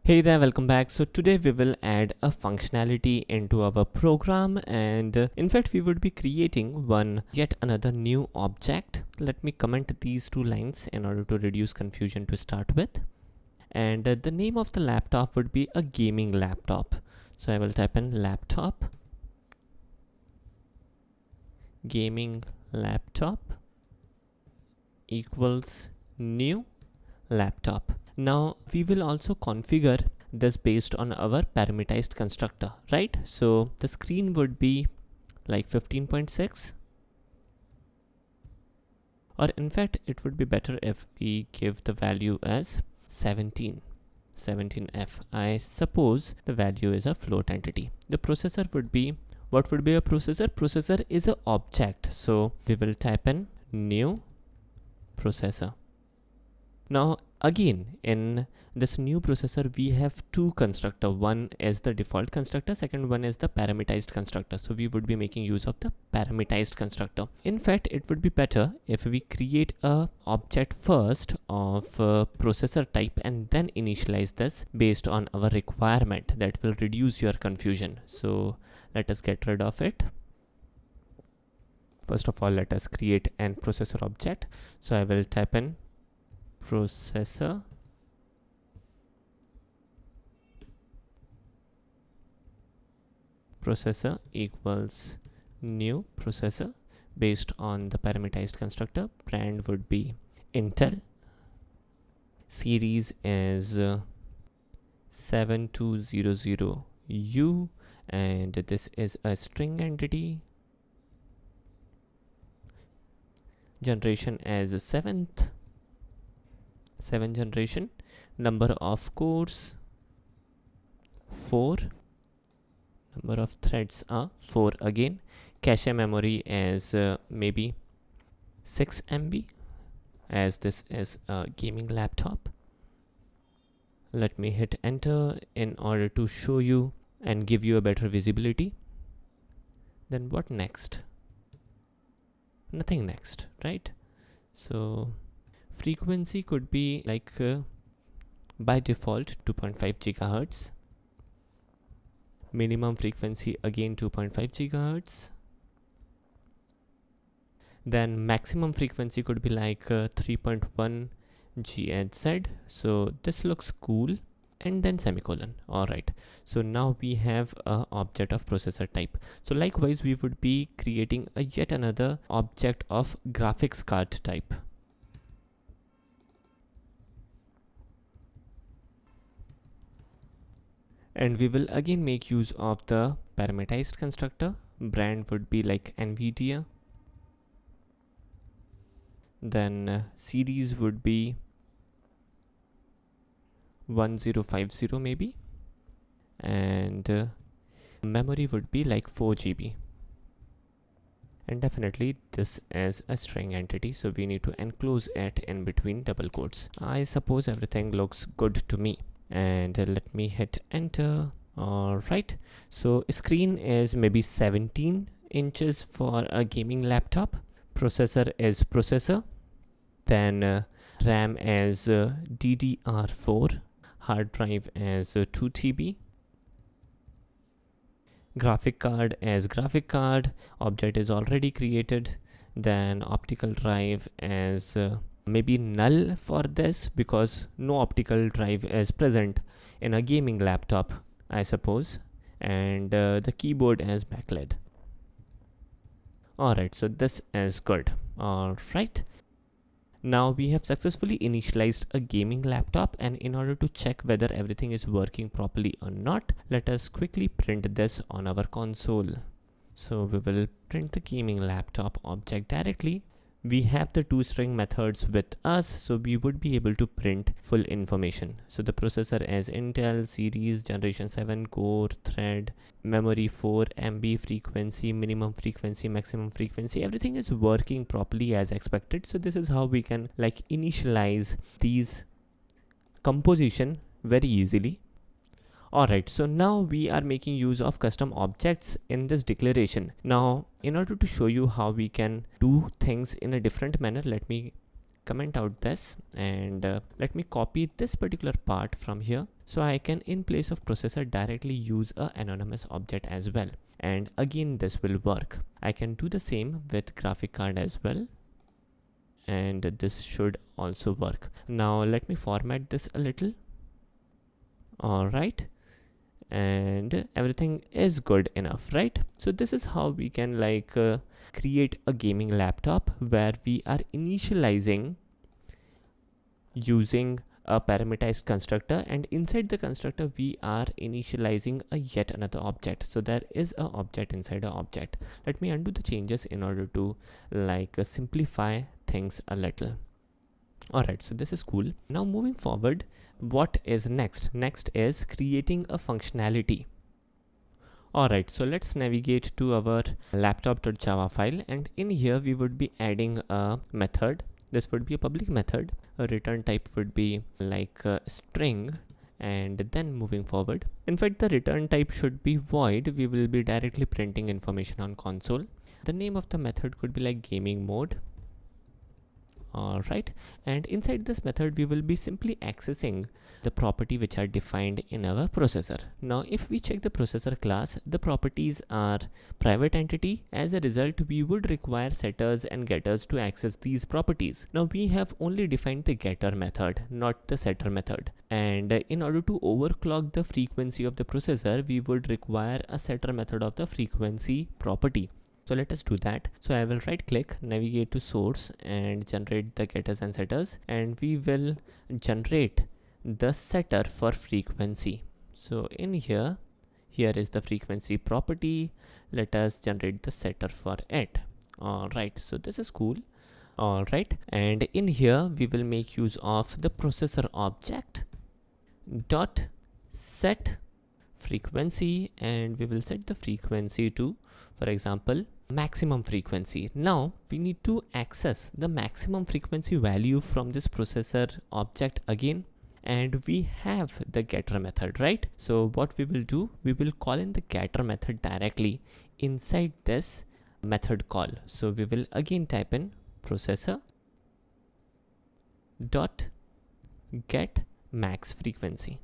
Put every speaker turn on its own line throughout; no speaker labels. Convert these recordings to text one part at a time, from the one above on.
Hey there, welcome back. So today we will add a functionality into our program, and in fact we would be creating yet another new object. Let me comment these two lines in order to reduce confusion to start with. And the name of the laptop would be a gaming laptop. So I will type in laptop, gaming laptop equals new laptop. Now we will also configure this based on our parameterized constructor, right? So the screen would be like 15.6, or in fact it would be better if we give the value as 17F. I suppose the value is a float entity. The processor would be, what would be a processor? Processor is an object, so we will type in new processor. Now again, in this new processor we have two constructor. One is the default constructor, second one is the parameterized constructor. So we would be making use of the parameterized constructor. In fact, it would be better if we create a object first of processor type and then initialize this based on our requirement. That will reduce your confusion. So let us get rid of it. First of all, let us create an processor object. So I will type in processor equals new processor based on the parameterized constructor. Brand would be Intel, series is 7200U, and this is a string entity. Generation as 7th generation. Number of cores 4. Number of threads are 4 again. Cache memory as maybe 6 MB, as this is a gaming laptop. Let me hit enter in order to show you and give you a better visibility. Then what next? Nothing next, right? So frequency could be like by default 2.5 gigahertz. Minimum frequency again 2.5 gigahertz. Then maximum frequency could be like 3.1 GHz. So this looks cool. And then semicolon. All right, so now we have a object of processor type. So likewise we would be creating a yet another object of graphics card type. And we will again make use of the parameterized constructor. Brand would be like NVIDIA. Then series would be 1050 maybe, and memory would be like 4 GB. And definitely this is a string entity, so we need to enclose it in between double quotes. I suppose everything looks good to me, and let me hit enter. All right, so screen is maybe 17 inches for a gaming laptop. Processor is processor. Then RAM is DDR4. Hard drive as 2 TB. Graphic card as graphic card. Object is already created. Then optical drive as maybe null for this, because no optical drive is present in a gaming laptop, I suppose. And the keyboard as backlit. Alright, so this is good. Alright. Now we have successfully initialized a gaming laptop, and in order to check whether everything is working properly or not, let us quickly print this on our console. So we will print the gaming laptop object directly. We have the toString methods with us, so we would be able to print full information. So the processor as Intel, series, generation 7, core, thread, memory 4 MB, frequency, minimum frequency, maximum frequency, everything is working properly as expected. So this is how we can like initialize these composition very easily. Alright, so now we are making use of custom objects in this declaration. Now, in order to show you how we can do things in a different manner, let me comment out this and let me copy this particular part from here, so I can, in place of processor, directly use a anonymous object as well. And again, this will work. I can do the same with graphic card as well, and this should also work. Now let me format this a little. All right, and everything is good enough, right? So this is how we can create a gaming laptop where we are initializing using a parameterized constructor, and inside the constructor we are initializing a yet another object. So there is an object inside an object. Let me undo the changes in order to simplify things a little. Alright, so this is cool. Now moving forward, what is next? Next is creating a functionality. Alright, so let's navigate to our laptop.java file, and in here we would be adding a method. This would be a public method. A return type would be like a string, and then moving forward, in fact the return type should be void. We will be directly printing information on console. The name of the method could be like gaming mode. Alright, and inside this method we will be simply accessing the property which are defined in our processor. Now if we check the processor class, the properties are private entity. As a result, we would require setters and getters to access these properties. Now we have only defined the getter method, not the setter method, and in order to overclock the frequency of the processor, we would require a setter method of the frequency property. So let us do that. So I will right click, navigate to source, and generate the getters and setters, and we will generate the setter for frequency. So in here is the frequency property. Let us generate the setter for it. Alright, so this is cool. Alright, and in here we will make use of the processor object dot set frequency, and we will set the frequency to, for example, maximum frequency. Now we need to access the maximum frequency value from this processor object again, and we have the getter method, right? So what we will do, we will call in the getter method directly inside this method call. So we will again type in processor dot get max frequency,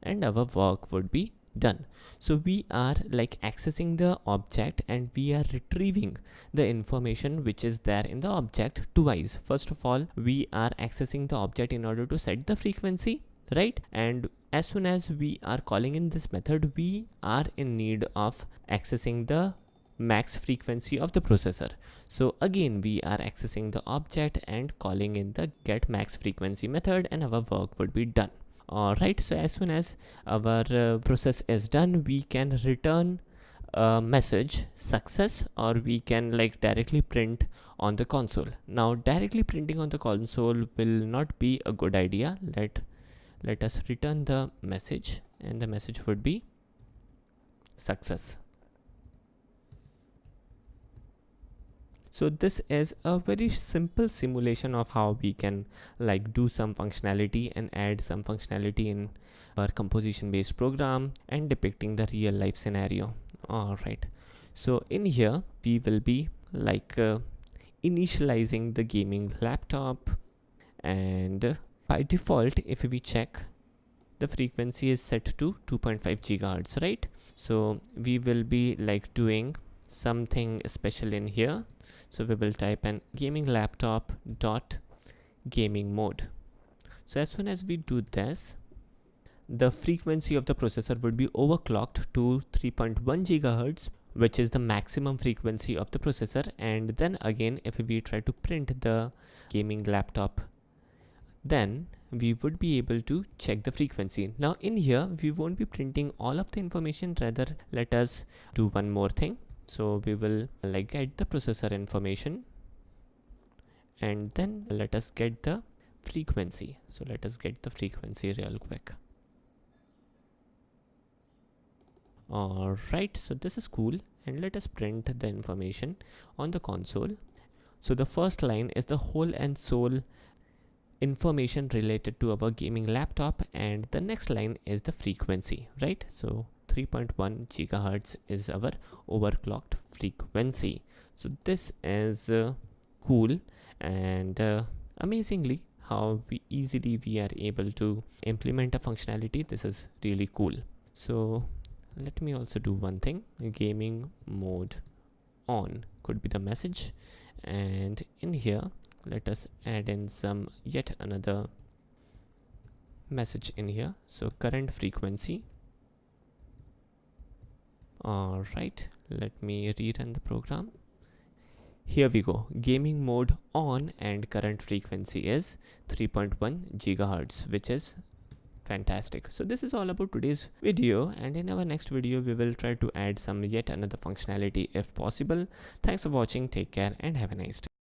and our work would be done. So we are accessing the object, and we are retrieving the information which is there in the object twice. First of all, we are accessing the object in order to set the frequency, right? And as soon as we are calling in this method, we are in need of accessing the max frequency of the processor. So again, we are accessing the object and calling in the get max frequency method, and our work would be done. Alright, so as soon as our process is done, we can return a message success, or we can directly print on the console. Now directly printing on the console will not be a good idea. Let us return the message, and the message would be success. So this is a very simple simulation of how we can do some functionality and add some functionality in our composition based program and depicting the real life scenario. Alright, so in here we will be initializing the gaming laptop, and by default, if we check, the frequency is set to 2.5 gigahertz, right? So we will be doing something special in here. So we will type in gaming laptop dot gaming mode. So as soon as we do this, the frequency of the processor would be overclocked to 3.1 gigahertz, which is the maximum frequency of the processor. And then again, if we try to print the gaming laptop, then we would be able to check the frequency. Now in here, we won't be printing all of the information. Rather, let us do one more thing. So we will get the processor information, and then let us get the frequency. So let us get the frequency real quick. Alright, so this is cool, and let us print the information on the console. So the first line is the whole and sole information related to our gaming laptop, and the next line is the frequency, right? So 3.1 gigahertz is our overclocked frequency. So this is cool. And amazingly, how easily we are able to implement a functionality. This is really cool. So let me also do one thing. Gaming mode on could be the message, and in here let us add in some yet another message in here. So current frequency. All right, let me rerun the program. Here we go. Gaming mode on and current frequency is 3.1 gigahertz, which is fantastic. So this is all about today's video, and in our next video we will try to add some yet another functionality if possible. Thanks for watching. Take care and have a nice day.